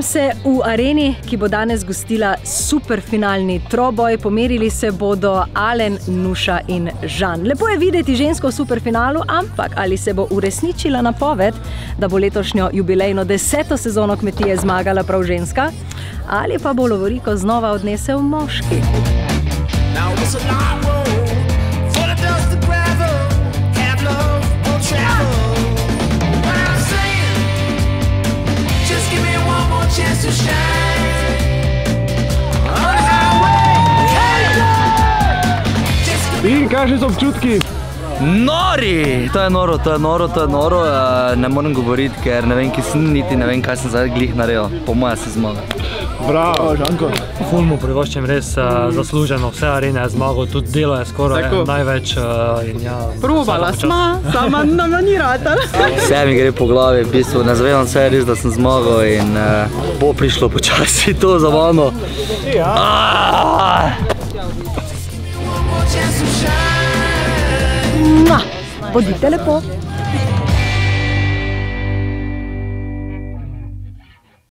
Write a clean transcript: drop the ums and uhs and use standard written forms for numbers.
Nahajam se v areni, ki bo danes gostila superfinalni troboj. Pomerili se bodo Alen, Nuša in Žan. Lepo je videti žensko v superfinalu, ampak ali se bo uresničila napoved, da bo letošnjo jubilejno 10. sezono Kmetije zmagala prav ženska? Ali pa bo lovoriko znova odnesel moški? In kakšni so občutki? Nori! To je noro. Ne morem govoriti, ker ne vem, ki sem, niti ne vem, kaj sem zdaj glih naredil. Po moje se zmaga. Bravo, Žanko. Ful mu privoščim res zasluženo, vse arene je zmagal, tudi delo je skoraj največ. Probala sma, sama nam ni ratala. Vse mi gre po glavi, v bistvu ne zavedam se res, da sem zmagal in bo prišlo počasi to za mano. Bodite lepo.